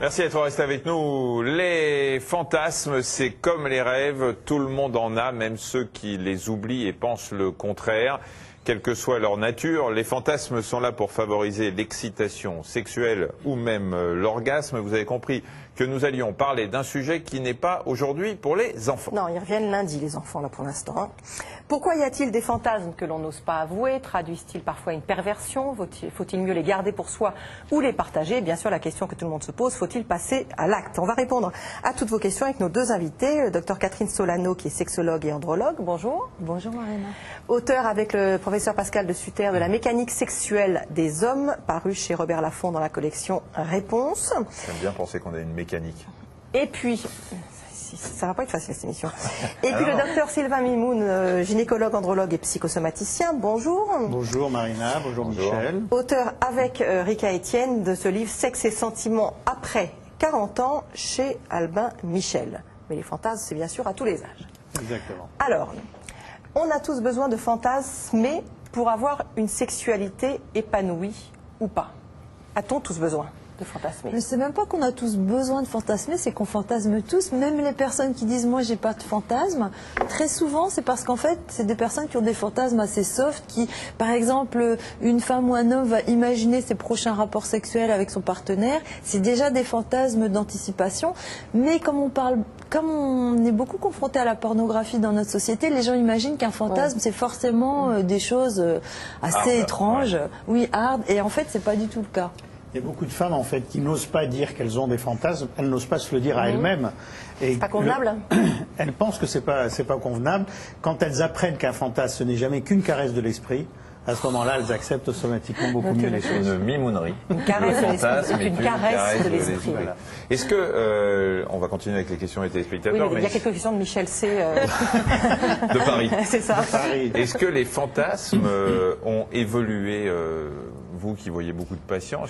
Merci d'être resté avec nous. Les fantasmes, c'est comme les rêves, tout le monde en a, même ceux qui les oublient et pensent le contraire. Quelle que soit leur nature, les fantasmes sont là pour favoriser l'excitation sexuelle ou même l'orgasme. Vous avez compris que nous allions parler d'un sujet qui n'est pas aujourd'hui pour les enfants. Non, ils reviennent lundi, les enfants, là, pour l'instant. Pourquoi y a-t-il des fantasmes que l'on n'ose pas avouer? Traduisent-ils parfois une perversion? Faut-il mieux les garder pour soi ou les partager? Bien sûr, la question que tout le monde se pose, faut-il passer à l'acte? On va répondre à toutes vos questions avec nos deux invités. Le docteur Catherine Solano, qui est sexologue et andrologue. Bonjour. Bonjour Marina. Auteur avec le professeur Pascal de Sutter de la mécanique sexuelle des hommes, paru chez Robert Laffont dans la collection Réponse. J'aime bien penser qu'on a une mécanique. Et puis, ça va pas être facile cette émission. Et puis le docteur Sylvain Mimoun, gynécologue, andrologue et psychosomaticien. Bonjour. Bonjour Marina, bonjour Michel. Auteur avec Rika Etienne de ce livre Sexe et sentiments après 40 ans chez Albin Michel. Mais les fantasmes, c'est bien sûr à tous les âges. Exactement. Alors, on a tous besoin de fantasmer pour avoir une sexualité épanouie ou pas. A-t-on tous besoin de fantasmer? Je ne sais même pas qu'on a tous besoin de fantasmer, c'est qu'on fantasme tous. Même les personnes qui disent « moi j'ai pas de fantasme », très souvent c'est parce qu'en fait c'est des personnes qui ont des fantasmes assez soft, qui par exemple une femme ou un homme va imaginer ses prochains rapports sexuels avec son partenaire, c'est déjà des fantasmes d'anticipation. Mais comme on est beaucoup confronté à la pornographie dans notre société, les gens imaginent qu'un fantasme c'est forcément des choses assez étranges, oui, hard, et en fait c'est pas du tout le cas. Il y a beaucoup de femmes en fait qui n'osent pas dire qu'elles ont des fantasmes, elles n'osent pas se le dire à elles-mêmes. C'est pas convenable. Elles pensent que c'est pas convenable. Quand elles apprennent qu'un fantasme ce n'est jamais qu'une caresse de l'esprit, à ce moment-là, elles acceptent automatiquement beaucoup mieux les choses. Une mimounerie. Une caresse de l'esprit. Une caresse de l'esprit. Voilà. Est-ce que, on va continuer avec les questions des téléspectateurs. Oui, il y a quelques questions de Michel C. De Paris. C'est ça. Est-ce que les fantasmes ont évolué, vous qui voyez beaucoup de patients,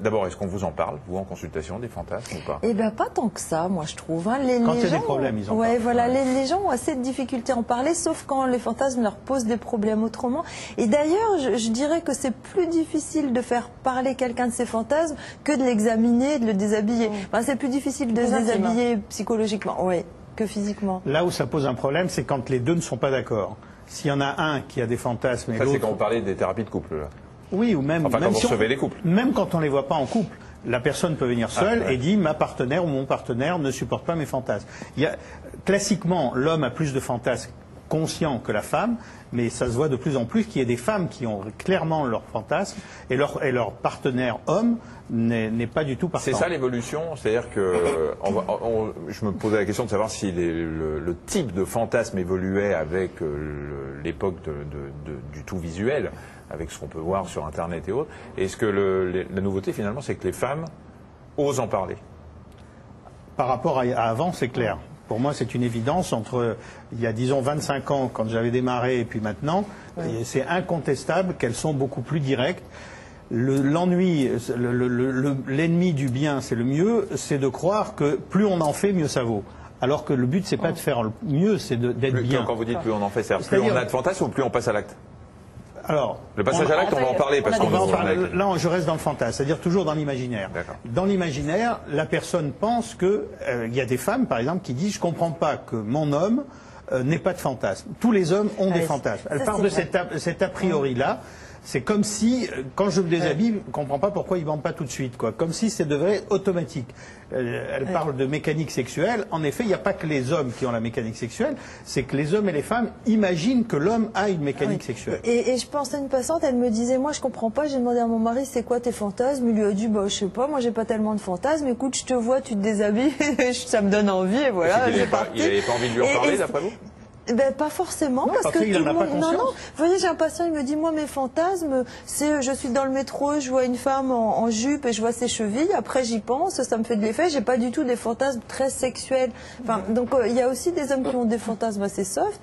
d'abord, est-ce qu'on vous en parle, vous, en consultation, des fantasmes ou pas? Eh bien, pas tant que ça, moi, je trouve. Hein. Quand il y a des problèmes, ils en parlent. Ouais, voilà, les gens ont assez de difficultés à en parler, sauf quand les fantasmes leur posent des problèmes autrement. Et d'ailleurs, je dirais que c'est plus difficile de faire parler quelqu'un de ses fantasmes que de l'examiner, de le déshabiller. Enfin, c'est plus difficile de se déshabiller psychologiquement, ouais, que physiquement. Là où ça pose un problème, c'est quand les deux ne sont pas d'accord. S'il y en a un qui a des fantasmes et l'autre... Ça, c'est quand vous parlez des thérapies de couple, là. Oui, ou même, enfin, même quand vous recevez les couples. Même quand on ne les voit pas en couple. La personne peut venir seule et dit ma partenaire ou mon partenaire ne supporte pas mes fantasmes. Classiquement, l'homme a plus de fantasmes conscients que la femme, mais ça se voit de plus en plus qu'il y a des femmes qui ont clairement leurs fantasmes et leur partenaire homme n'est pas du tout partant. C'est ça l'évolution, c'est-à-dire que je me posais la question de savoir si le type de fantasme évoluait avec l'époque du tout visuel, avec ce qu'on peut voir sur Internet et autres. Est-ce que la nouveauté finalement, c'est que les femmes osent en parler? Par rapport à avant, c'est clair. Pour moi, c'est une évidence entre, il y a disons 25 ans, quand j'avais démarré, et puis maintenant, c'est incontestable qu'elles sont beaucoup plus directes. L'ennui, l'ennemi du bien, c'est le mieux, c'est de croire que plus on en fait, mieux ça vaut. Alors que le but, c'est pas de faire le mieux, c'est d'être bien. Quand vous dites plus on en fait, c'est-à-dire plus on a de fantasmes ou plus on passe à l'acte? Alors, le passage à l'acte, on va en parler parce qu'on va en parler. Là, je reste dans le fantasme, c'est-à-dire toujours dans l'imaginaire. Dans l'imaginaire, la personne pense que il y a des femmes, par exemple, qui disent je comprends pas que mon homme n'ait pas de fantasme. Tous les hommes ont des fantasmes. Elle part de cet a priori-là. C'est comme si, quand je me déshabille, je ne comprends pas pourquoi il ne bande pas tout de suite, quoi. Comme si ça devrait être automatique. Elle parle de mécanique sexuelle. En effet, il n'y a pas que les hommes qui ont la mécanique sexuelle, c'est que les hommes et les femmes imaginent que l'homme a une mécanique sexuelle. Et je pensais à une patiente, elle me disait, moi je comprends pas, j'ai demandé à mon mari, c'est quoi tes fantasmes? Il lui a dit, bah je sais pas, moi j'ai pas tellement de fantasmes, écoute, je te vois, tu te déshabilles, ça me donne envie, et voilà, j'ai parti. Il n'avait pas envie de lui en parler, d'après vous? Ben, pas forcément, non, parce que tout le monde... Non, vous voyez, j'ai un patient, il me dit, moi, mes fantasmes, c'est, je suis dans le métro, je vois une femme en jupe et je vois ses chevilles, après j'y pense, ça me fait de l'effet, j'ai pas du tout des fantasmes très sexuels. Enfin, donc, il y a aussi des hommes qui ont des fantasmes assez soft,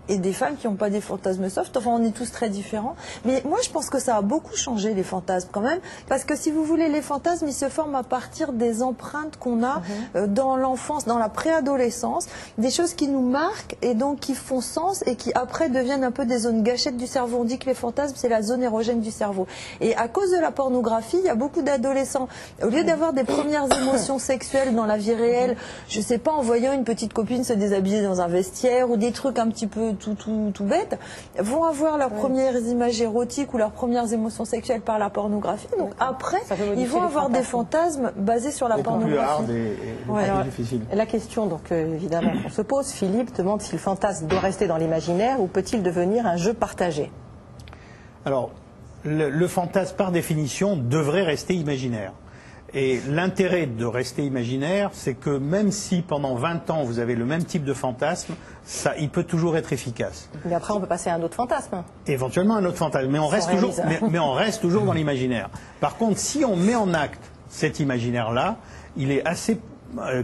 et des femmes qui n'ont pas des fantasmes soft. Enfin, on est tous très différents. Mais moi, je pense que ça a beaucoup changé, les fantasmes, quand même. Parce que si vous voulez, les fantasmes, ils se forment à partir des empreintes qu'on a dans l'enfance, dans la préadolescence. Des choses qui nous marquent et donc qui font sens et qui, après, deviennent un peu des zones gâchettes du cerveau. On dit que les fantasmes, c'est la zone érogène du cerveau. Et à cause de la pornographie, il y a beaucoup d'adolescents. Au lieu d'avoir des premières émotions sexuelles dans la vie réelle, je sais pas, en voyant une petite copine se déshabiller dans un vestiaire ou des trucs un petit peu tout bête, vont avoir leurs premières images érotiques ou leurs premières émotions sexuelles par la pornographie. Donc après, ils vont avoir des fantasmes basés sur la pornographie. Plus hard et plus difficile. La question, donc, évidemment, qu'on se pose, Philippe demande si le fantasme doit rester dans l'imaginaire ou peut-il devenir un jeu partagé? Alors, le fantasme, par définition, devrait rester imaginaire. Et l'intérêt de rester imaginaire, c'est que même si pendant 20 ans vous avez le même type de fantasme, il peut toujours être efficace. Mais après, on peut passer à un autre fantasme. Éventuellement un autre fantasme, mais on reste toujours dans l'imaginaire. Par contre, si on met en acte cet imaginaire-là, il est assez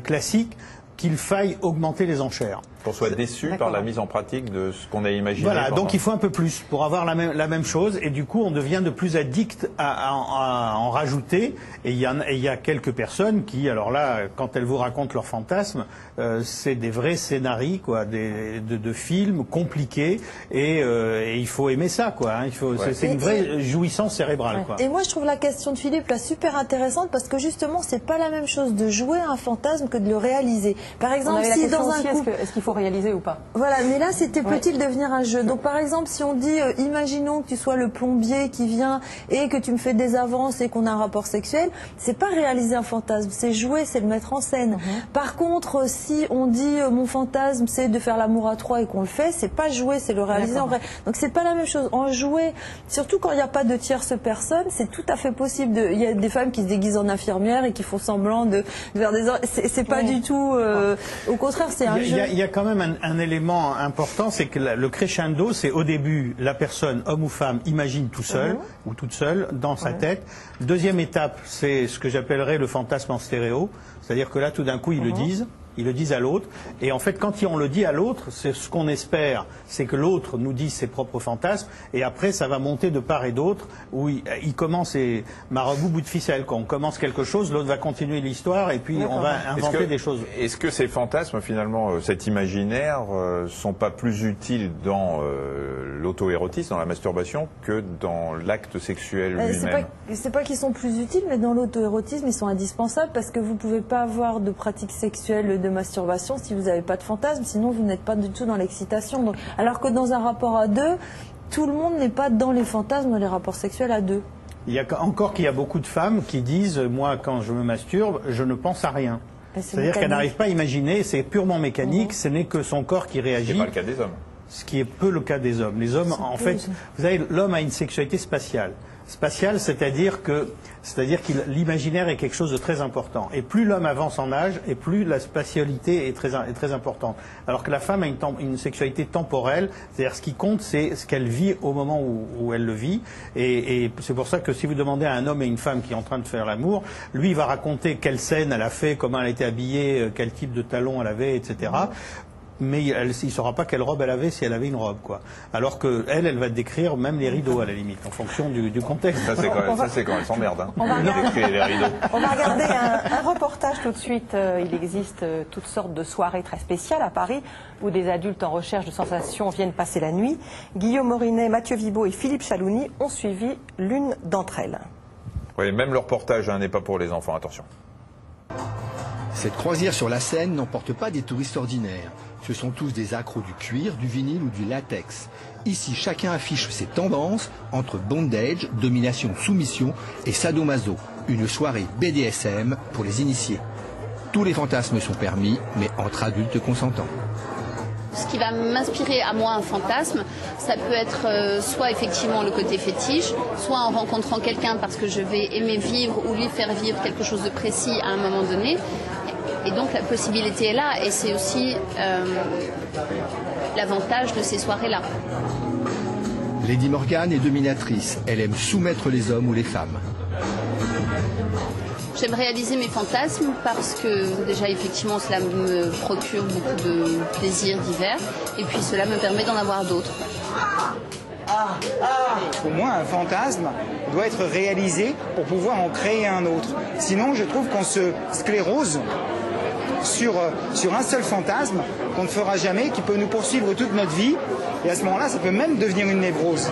classique qu'il faille augmenter les enchères. Qu'on soit déçu par la mise en pratique de ce qu'on a imaginé. Voilà, donc il faut un peu plus pour avoir la même chose, et du coup on devient de plus addict à en rajouter, et il y a quelques personnes qui, alors là, quand elles vous racontent leurs fantasmes, c'est des vrais scénarios, quoi, de films compliqués, et il faut aimer ça, quoi, hein, c'est une vraie jouissance cérébrale, quoi. Et moi je trouve la question de Philippe là super intéressante, parce que justement c'est pas la même chose de jouer un fantasme que de le réaliser. Par exemple, si dans un couple, est-ce qu'il faut réaliser ou pas? Voilà, mais là c'était peut-il devenir un jeu. Donc par exemple, si on dit, imaginons que tu sois le plombier qui vient et que tu me fais des avances et qu'on a un rapport sexuel, c'est pas réaliser un fantasme, c'est jouer, c'est le mettre en scène. Par contre, si on dit mon fantasme c'est de faire l'amour à trois et qu'on le fait, c'est pas jouer, c'est le réaliser en vrai. Donc c'est pas la même chose. En jouer, surtout quand il n'y a pas de tierce personne, c'est tout à fait possible. Il y a des femmes qui se déguisent en infirmières et qui font semblant de faire des... C'est pas du tout... au contraire, c'est un jeu. Il y a quand même un élément important, c'est que le crescendo, c'est au début, la personne, homme ou femme, imagine tout seul ou toute seule dans sa tête. Deuxième étape, c'est ce que j'appellerais le fantasme en stéréo, c'est-à-dire que là, tout d'un coup, ils le disent à l'autre, et en fait quand on le dit à l'autre, c'est ce qu'on espère, c'est que l'autre nous dise ses propres fantasmes, et après ça va monter de part et d'autre, où il commence marabout bout de ficelle, quand on commence quelque chose, l'autre va continuer l'histoire, et puis on va inventer des choses. Est-ce que ces fantasmes, finalement, cet imaginaire, sont pas plus utiles dans l'auto-érotisme, dans la masturbation, que dans l'acte sexuel lui-même? C'est pas qu'ils sont plus utiles, mais dans l'auto-érotisme ils sont indispensables, parce que vous pouvez pas avoir de pratique sexuelle de masturbation si vous n'avez pas de fantasme, sinon vous n'êtes pas du tout dans l'excitation. Donc, alors que dans un rapport à deux, tout le monde n'est pas dans les fantasmes, dans les rapports sexuels à deux. Il y a encore qu'il y a beaucoup de femmes qui disent, moi quand je me masturbe, je ne pense à rien. C'est-à-dire qu'elle n'arrive pas à imaginer, c'est purement mécanique, ce n'est que son corps qui réagit. C'est pas le cas des hommes. Ce qui est peu le cas des hommes. Les hommes, en fait, vous savez, l'homme a une sexualité spatiale. Spatiale, c'est-à-dire que l'imaginaire est quelque chose de très important. Et plus l'homme avance en âge, et plus la spatialité est très importante. Alors que la femme a une sexualité temporelle, c'est-à-dire ce qui compte, c'est ce qu'elle vit au moment où elle le vit. Et c'est pour ça que si vous demandez à un homme et une femme qui est en train de faire l'amour, lui il va raconter quelle scène elle a fait, comment elle était habillée, quel type de talons elle avait, etc. Mais il ne saura pas quelle robe elle avait si elle avait une robe, quoi. Alors que elle va décrire même les rideaux à la limite, en fonction du contexte. Ça c'est quand elle s'emmerde, hein. On va regarder un reportage tout de suite. Il existe toutes sortes de soirées très spéciales à Paris où des adultes en recherche de sensations viennent passer la nuit. Guillaume Morinet, Mathieu Vibo et Philippe Chalouni ont suivi l'une d'entre elles. Oui, même le reportage n'est pas pour les enfants, attention. Cette croisière sur la Seine n'emporte pas des touristes ordinaires. Ce sont tous des accros du cuir, du vinyle ou du latex. Ici, chacun affiche ses tendances entre bondage, domination, soumission et sadomaso. Une soirée BDSM pour les initiés. Tous les fantasmes sont permis, mais entre adultes consentants. Ce qui va m'inspirer à moi un fantasme, ça peut être soit effectivement le côté fétiche, soit en rencontrant quelqu'un parce que je vais aimer vivre ou lui faire vivre quelque chose de précis à un moment donné. Et donc la possibilité est là, et c'est aussi l'avantage de ces soirées-là. Lady Morgan est dominatrice, elle aime soumettre les hommes ou les femmes. J'aime réaliser mes fantasmes parce que déjà effectivement cela me procure beaucoup de plaisirs divers et puis cela me permet d'en avoir d'autres. Pour moi, un fantasme doit être réalisé pour pouvoir en créer un autre. Sinon, je trouve qu'on se sclérose sur un seul fantasme qu'on ne fera jamais, qui peut nous poursuivre toute notre vie. Et à ce moment-là, ça peut même devenir une névrose.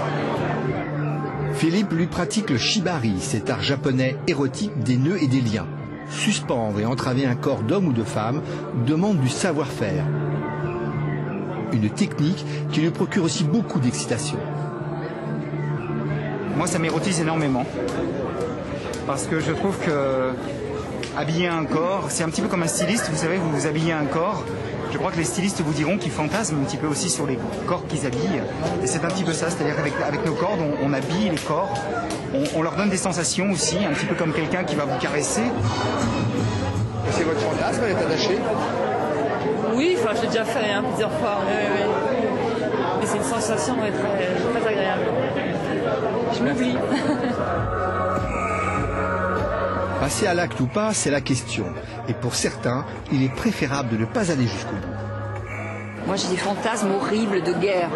Philippe lui pratique le shibari, cet art japonais érotique des nœuds et des liens. Suspendre et entraver un corps d'homme ou de femme demande du savoir-faire. Une technique qui lui procure aussi beaucoup d'excitation. Moi, ça m'érotise énormément. Parce que je trouve que habiller un corps, c'est un petit peu comme un styliste. Vous savez, vous habillez un corps. Je crois que les stylistes vous diront qu'ils fantasment un petit peu aussi sur les corps qu'ils habillent. Et c'est un petit peu ça, c'est-à-dire qu'avec nos cordes, on habille les corps. On leur donne des sensations aussi, un petit peu comme quelqu'un qui va vous caresser. C'est votre fantasme, elle est attachée? Oui, enfin, je l'ai déjà fait plusieurs fois. Oui. Mais c'est une sensation très, très agréable. Je m'oublie. Passer à l'acte ou pas, c'est la question. Et pour certains, il est préférable de ne pas aller jusqu'au bout. Moi, j'ai des fantasmes horribles de guerre.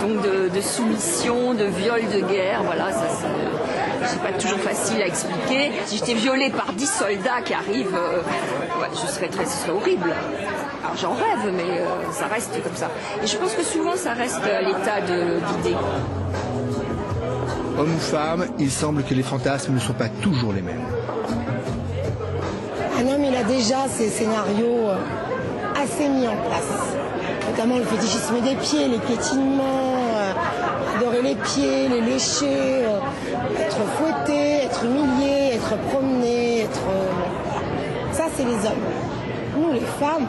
Donc de soumission, de viol de guerre. Voilà, ça c'est pas toujours facile à expliquer. Si j'étais violée par 10 soldats qui arrivent, ce serait horrible. Alors j'en rêve, mais ça reste comme ça. Et je pense que souvent, ça reste à l'état d'idée. Homme ou femme, il semble que les fantasmes ne sont pas toujours les mêmes. Un homme, il a déjà ces scénarios assez mis en place. Notamment le fétichisme des pieds, les piétinements, adorer les pieds, les lécher, être fouetté, être humilié, être promené, Ça, c'est les hommes. Nous, les femmes,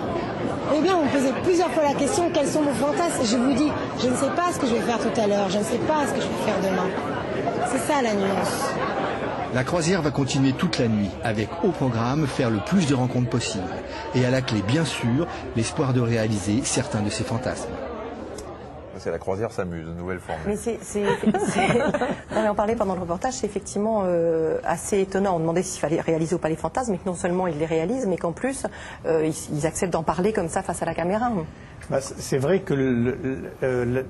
eh bien, on me posait plusieurs fois la question, quels sont vos fantasmes? Et je vous dis, je ne sais pas ce que je vais faire tout à l'heure, je ne sais pas ce que je vais faire demain. C'est ça la nuance. La croisière va continuer toute la nuit, avec au programme faire le plus de rencontres possible. Et à la clé, bien sûr, l'espoir de réaliser certains de ses fantasmes. C'est la croisière s'amuse, nouvelle formule. Mais on en parlait pendant le reportage, c'est effectivement assez étonnant. On demandait s'il fallait réaliser ou pas les fantasmes, et que non seulement ils les réalisent, mais qu'en plus, ils acceptent d'en parler comme ça face à la caméra. C'est vrai que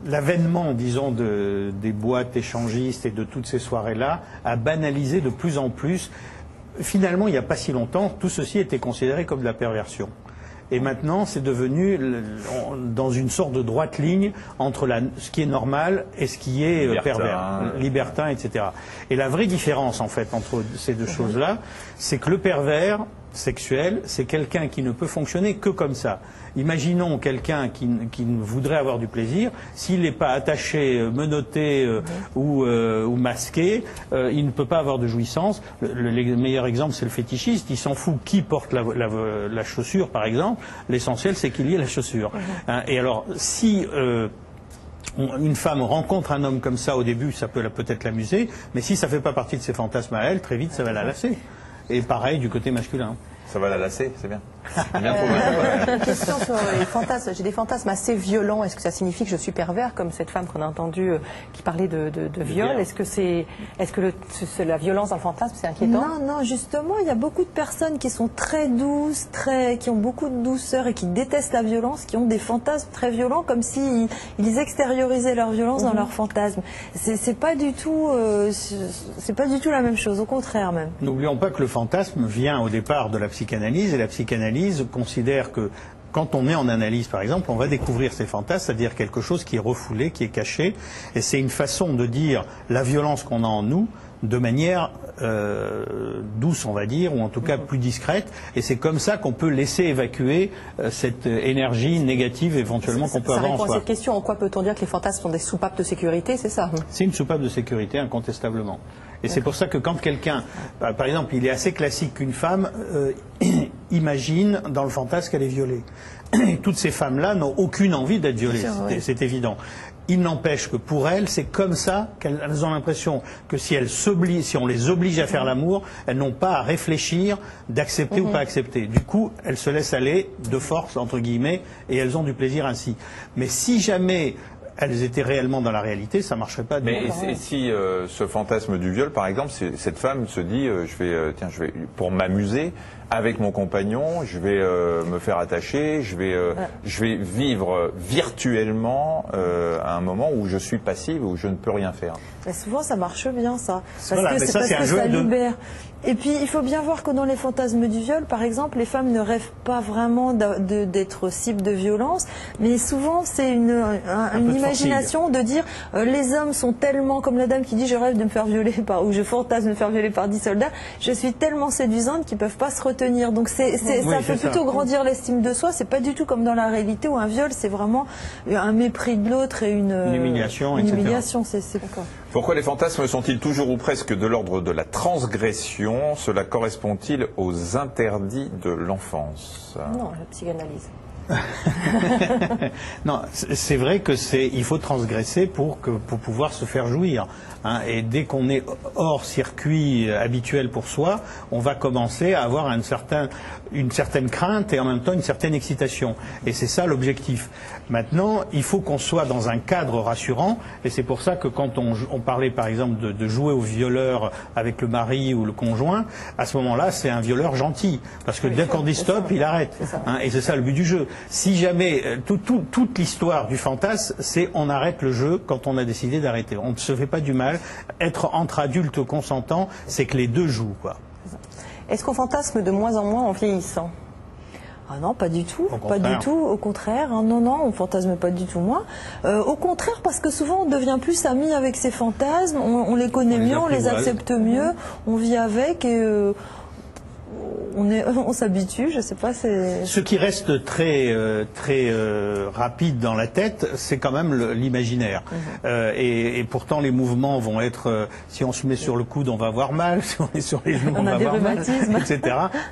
l'avènement, disons, des boîtes échangistes et de toutes ces soirées-là a banalisé de plus en plus. Finalement, il n'y a pas si longtemps, tout ceci était considéré comme de la perversion. Et maintenant, c'est devenu dans une sorte de droite ligne entre ce qui est normal et ce qui est pervers, libertin, etc. Et la vraie différence, en fait, entre ces deux choses-là, c'est que le pervers sexuel, c'est quelqu'un qui ne peut fonctionner que comme ça. Imaginons quelqu'un qui voudrait avoir du plaisir, s'il n'est pas attaché, menotté ou masqué, il ne peut pas avoir de jouissance. Le meilleur exemple, c'est le fétichiste. Il s'en fout qui porte la chaussure, par exemple. L'essentiel, c'est qu'il y ait la chaussure. Et alors, si une femme rencontre un homme comme ça au début, ça peut peut-être l'amuser, mais si ça ne fait pas partie de ses fantasmes à elle, très vite, ça va la lasser. Et pareil du côté masculin. Ça va la lasser, c'est bien. Une question sur les fantasmes. J'ai des fantasmes assez violents. Est-ce que ça signifie que je suis pervers, comme cette femme qu'on a entendue qui parlait de viol? Est-ce que la violence dans le fantasme, c'est inquiétant? Non, justement, il y a beaucoup de personnes qui sont très douces, qui ont beaucoup de douceur et qui détestent la violence, qui ont des fantasmes très violents, comme s'ils extériorisaient leur violence dans leurs fantasmes. C'est pas du tout la même chose, au contraire même. N'oublions pas que le fantasme vient au départ de la psychanalyse, et la psychanalyse considère que quand on est en analyse, par exemple, on va découvrir ces fantasmes, c'est-à-dire quelque chose qui est refoulé, qui est caché, et c'est une façon de dire la violence qu'on a en nous de manière douce, on va dire, ou en tout cas plus discrète, et c'est comme ça qu'on peut laisser évacuer cette énergie négative éventuellement qu'on peut avoir en soi. Ça répond à cette question, en quoi peut-on dire que les fantasmes sont des soupapes de sécurité, c'est ça? C'est une soupape de sécurité, incontestablement. Et c'est pour ça que quand quelqu'un, par exemple, il est assez classique qu'une femme imagine dans le fantasme qu'elle est violée. Et toutes ces femmes-là n'ont aucune envie d'être violées, c'est évident. Il n'empêche que pour elles, c'est comme ça qu'elles ont l'impression que si on les oblige à faire l'amour, elles n'ont pas à réfléchir d'accepter ou pas accepter. Du coup, elles se laissent aller de force, entre guillemets, et elles ont du plaisir ainsi. Mais si jamais elles étaient réellement dans la réalité, ça marcherait pas. Mais et si ce fantasme du viol, par exemple, cette femme se dit, je vais pour m'amuser avec mon compagnon, je vais me faire attacher, je vais vivre virtuellement à un moment où je suis passive, où je ne peux rien faire. Mais souvent, ça marche bien, ça. Parce voilà, que ça libère. Et puis, il faut bien voir que dans les fantasmes du viol, par exemple, les femmes ne rêvent pas vraiment d'être cible de violence, mais souvent, c'est une imagination de dire les hommes sont tellement, comme la dame qui dit je rêve de me faire violer ou je fantasme de me faire violer par 10 soldats, je suis tellement séduisante qu'ils ne peuvent pas se retenir. Donc, ça fait plutôt grandir l'estime de soi. C'est pas du tout comme dans la réalité où un viol, c'est vraiment un mépris de l'autre et une humiliation, etc. D'accord. Pourquoi les fantasmes sont-ils toujours ou presque de l'ordre de la transgression? Cela correspond-il aux interdits de l'enfance? Non, la psychanalyse. Non, c'est vrai que il faut transgresser pour pouvoir se faire jouir. Hein, et dès qu'on est hors circuit habituel pour soi, on va commencer à avoir une certaine crainte et en même temps une certaine excitation. Et c'est ça l'objectif. Maintenant, il faut qu'on soit dans un cadre rassurant, et c'est pour ça que quand on parlait par exemple de jouer au violeur avec le mari ou le conjoint, à ce moment-là, c'est un violeur gentil, parce que dès qu'on dit stop, il arrête. Hein, et c'est ça le but du jeu. Si jamais toute l'histoire du fantasme, c'est on arrête le jeu quand on a décidé d'arrêter. On ne se fait pas du mal. Être entre adultes consentants, c'est que les deux jouent, quoi. Est-ce qu'on fantasme de moins en moins en vieillissant? Ah non, pas du tout, pas du tout, au contraire, hein, non, on fantasme pas du tout moins. Au contraire, parce que souvent on devient plus amis avec ces fantasmes, on les connaît mieux, on les accepte mieux, on vit avec et on s'habitue, je sais pas. Ce qui reste très rapide dans la tête, c'est quand même l'imaginaire. Et pourtant, les mouvements vont être, si on se met sur le coude, on va avoir mal, si on est sur les genoux, on va avoir mal, etc.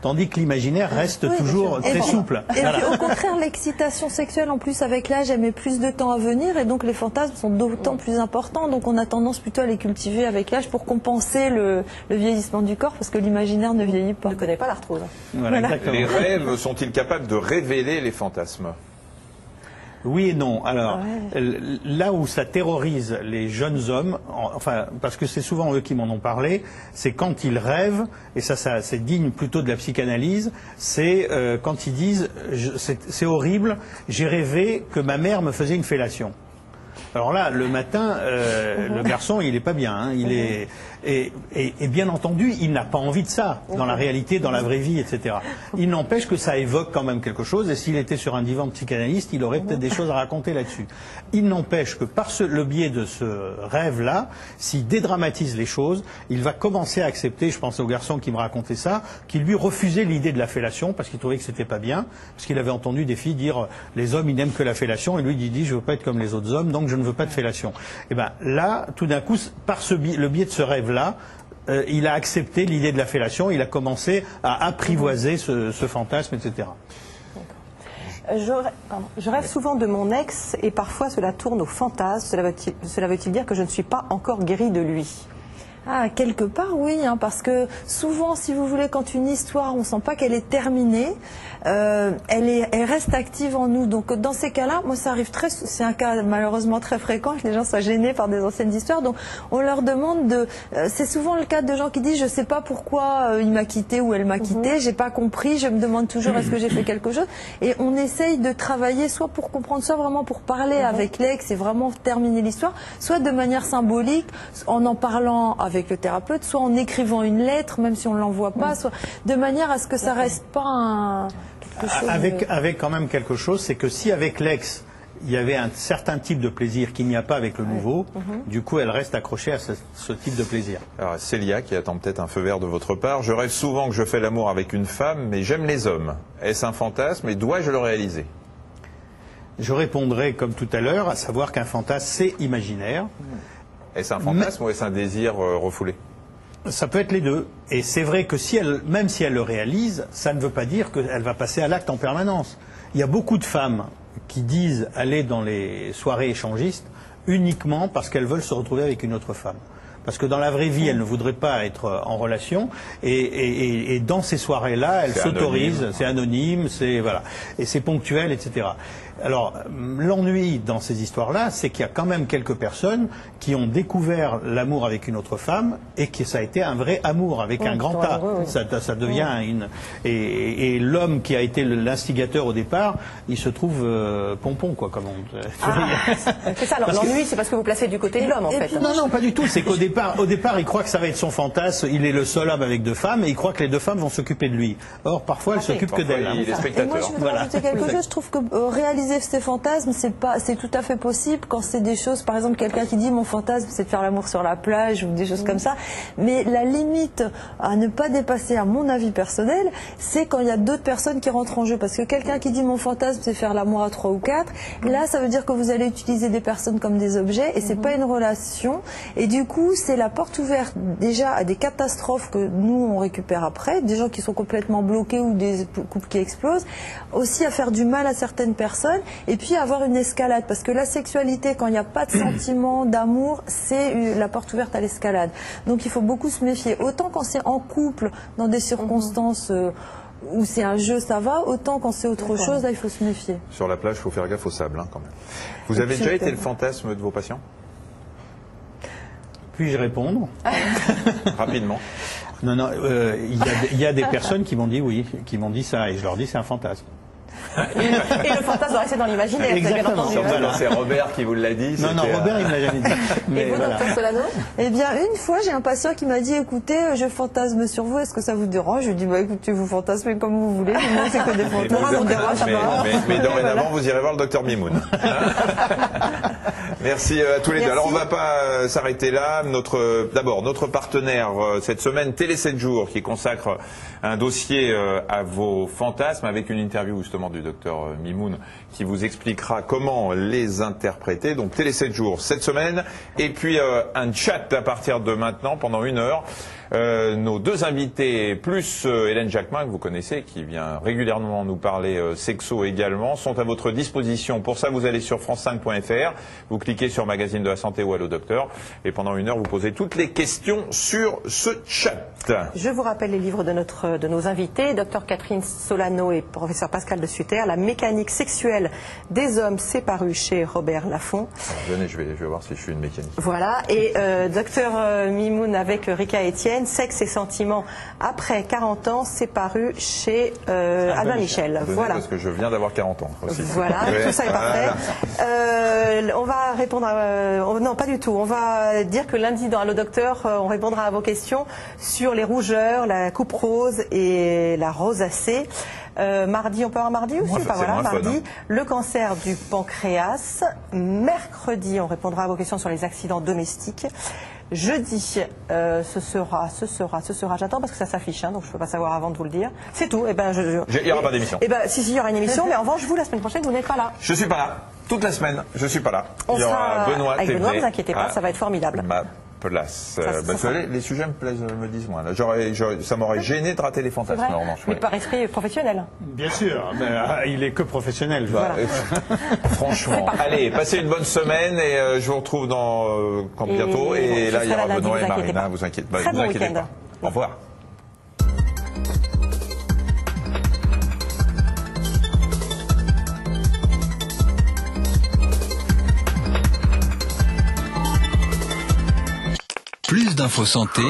Tandis que l'imaginaire reste toujours très souple. Et puis, au contraire, l'excitation sexuelle, en plus, avec l'âge, elle met plus de temps à venir, et donc les fantasmes sont d'autant plus importants. Donc on a tendance plutôt à les cultiver avec l'âge pour compenser le vieillissement du corps, parce que l'imaginaire ne vieillit pas. On ne connaît pas l'arthrose. Voilà. Les rêves sont-ils capables de révéler les fantasmes? Oui et non. Alors, là où ça terrorise les jeunes hommes, enfin, parce que c'est souvent eux qui m'en ont parlé, c'est quand ils rêvent, et ça c'est digne plutôt de la psychanalyse, c'est quand ils disent c'est horrible, j'ai rêvé que ma mère me faisait une fellation. Alors là, le matin, le garçon, il n'est pas bien. Hein, et bien entendu, il n'a pas envie de ça, dans la réalité, dans la vraie vie, etc. Il n'empêche que ça évoque quand même quelque chose, et s'il était sur un divan de psychanalyste, il aurait peut-être des choses à raconter là-dessus. Il n'empêche que par le biais de ce rêve-là, s'il dédramatise les choses, il va commencer à accepter, je pense au garçon qui me racontait ça, qui lui refusait l'idée de la fellation, parce qu'il trouvait que c'était pas bien, parce qu'il avait entendu des filles dire « les hommes, ils n'aiment que la fellation », et lui, il dit « je veux pas être comme les autres hommes, donc je ne veux pas de fellation ». Et bien là, tout d'un coup, par le biais de ce rêve-là, il a accepté l'idée de la fellation, il a commencé à apprivoiser ce fantasme, etc. Je rêve souvent de mon ex et parfois cela tourne au fantasme. Cela veut-il dire que je ne suis pas encore guérie de lui? Ah, quelque part, oui, hein, parce que souvent, si vous voulez, quand une histoire, on ne sent pas qu'elle est terminée, elle reste active en nous. Donc, dans ces cas-là, moi, ça arrive c'est un cas malheureusement très fréquent que les gens soient gênés par des anciennes histoires. Donc, on leur demande c'est souvent le cas de gens qui disent, je ne sais pas pourquoi il m'a quitté ou elle m'a quitté, j'ai pas compris, je me demande toujours est-ce que j'ai fait quelque chose. Et on essaye de travailler soit pour comprendre, soit vraiment pour parler avec l'ex et vraiment terminer l'histoire, soit de manière symbolique, en parlant avec le thérapeute, soit en écrivant une lettre, même si on ne l'envoie pas, soit de manière à ce que ça reste pas quelque chose avec quand même quelque chose, c'est que si avec l'ex, il y avait un certain type de plaisir qu'il n'y a pas avec le nouveau, du coup elle reste accrochée à ce type de plaisir. Alors Célia, qui attend peut-être un feu vert de votre part, je rêve souvent que je fais l'amour avec une femme, mais j'aime les hommes. Est-ce un fantasme et dois-je le réaliser? Je répondrai comme tout à l'heure, à savoir qu'un fantasme c'est imaginaire. Est-ce un fantasme ou est-ce un désir refoulé? Ça peut être les deux. Et c'est vrai que même si elle le réalise, ça ne veut pas dire qu'elle va passer à l'acte en permanence. Il y a beaucoup de femmes qui disent aller dans les soirées échangistes uniquement parce qu'elles veulent se retrouver avec une autre femme. Parce que dans la vraie vie, elles ne voudraient pas être en relation, et dans ces soirées-là, elles s'autorisent, c'est anonyme, voilà, et c'est ponctuel, etc. Alors, l'ennui dans ces histoires-là, c'est qu'il y a quand même quelques personnes qui ont découvert l'amour avec une autre femme et que ça a été un vrai amour avec un grand A. Ça devient une... Et l'homme qui a été l'instigateur au départ, il se trouve pompon, quoi, comme on... c'est ça, l'ennui, c'est parce que vous placez du côté de l'homme, en fait. Non, pas du tout. C'est qu'au départ, il croit que ça va être son fantasme. Il est le seul homme avec 2 femmes et il croit que les 2 femmes vont s'occuper de lui. Or, parfois, elles s'occupent que d'elle. Il est spectateur. Et moi, je voudrais rajouter quelque chose. Je trouve que réaliser ces fantasmes, c'est tout à fait possible quand c'est des choses, par exemple, quelqu'un qui dit mon fantasme, c'est de faire l'amour sur la plage ou des choses comme ça. Mais la limite à ne pas dépasser, à mon avis personnel, c'est quand il y a d'autres personnes qui rentrent en jeu. Parce que quelqu'un qui dit mon fantasme, c'est faire l'amour à 3 ou 4, là, ça veut dire que vous allez utiliser des personnes comme des objets et c'est pas une relation. Et du coup, c'est la porte ouverte déjà à des catastrophes que nous, on récupère après, des gens qui sont complètement bloqués ou des couples qui explosent, aussi à faire du mal à certaines personnes et puis à avoir une escalade. Parce que la sexualité, quand il n'y a pas de sentiment, d'amour, c'est la porte ouverte à l'escalade. Donc il faut beaucoup se méfier. Autant quand c'est en couple, dans des circonstances... où c'est un jeu, ça va, autant quand c'est autre chose, là, il faut se méfier. Sur la plage, il faut faire gaffe au sable, quand même. Vous avez déjà été le fantasme de vos patients? Puis-je répondre? Rapidement. Non, il y a des personnes qui m'ont dit oui, qui m'ont dit ça, et je leur dis c'est un fantasme. Et le fantasme doit rester dans l'imaginaire. Exactement. C'est Robert qui vous l'a dit. Non, Robert il me l'a jamais dit. Mais et vous, voilà. Dr Solano? Eh bien, une fois, j'ai un patient qui m'a dit, écoutez, je fantasme sur vous, est-ce que ça vous dérange? Je lui ai dit, bah écoutez, vous fantasmez comme vous voulez, mais moi, c'est que des fantasmes. Mais dorénavant, vous irez voir le docteur Mimoun. Merci à tous les deux. Alors, on ne va pas s'arrêter là. D'abord, notre partenaire cette semaine, Télé 7 jours, qui consacre un dossier à vos fantasmes avec une interview justement du docteur Mimoun qui vous expliquera comment les interpréter. Donc Télé 7 jours cette semaine et puis un chat à partir de maintenant pendant 1 heure. Nos 2 invités, plus Hélène Jacquemin, que vous connaissez, qui vient régulièrement nous parler sexo également, sont à votre disposition. Pour ça, vous allez sur france5.fr, vous cliquez sur Magazine de la Santé ou Allo Docteur, et pendant 1 heure, vous posez toutes les questions sur ce chat. Je vous rappelle les livres de nos invités, Dr Catherine Solano et Professeur Pascal de Sutter, La mécanique sexuelle des hommes, c'est paru chez Robert Laffont. Alors, venez, je vais voir si je suis une mécanique. Voilà, et Dr Mimoun avec Rika Etienne, Sexe et sentiments après 40 ans, c'est paru chez Albin Michel. Voilà. Parce que je viens d'avoir 40 ans aussi. Voilà, tout ça est parfait. On va répondre non, pas du tout. On va dire que lundi dans Allo Docteur, on répondra à vos questions sur les rougeurs, la coupe rose et la rosacée. Mardi, on peut avoir mardi aussi, mardi, le cancer du pancréas. Mercredi, on répondra à vos questions sur les accidents domestiques. Jeudi, ce sera, j'attends parce que ça s'affiche, donc je ne peux pas savoir avant de vous le dire. C'est tout. Il n'y aura pas d'émission. Si, il y aura une émission, mais en revanche, vous, la semaine prochaine, vous n'êtes pas là. Je ne suis pas là. Toute la semaine, je ne suis pas là. Il y aura Benoît, avec Benoît, ne vous inquiétez pas, ça va être formidable. Place. Les sujets me plaisent, me disent moi. Là, ça m'aurait gêné de rater les fantasmes. Mais par esprit professionnel. Bien sûr, mais il est que professionnel. Voilà. Franchement. Allez, passez une bonne semaine et je vous retrouve bientôt. Et là, il y aura Benoît et Marina. Vous inquiétez pas. Au revoir. Plus d'infos santé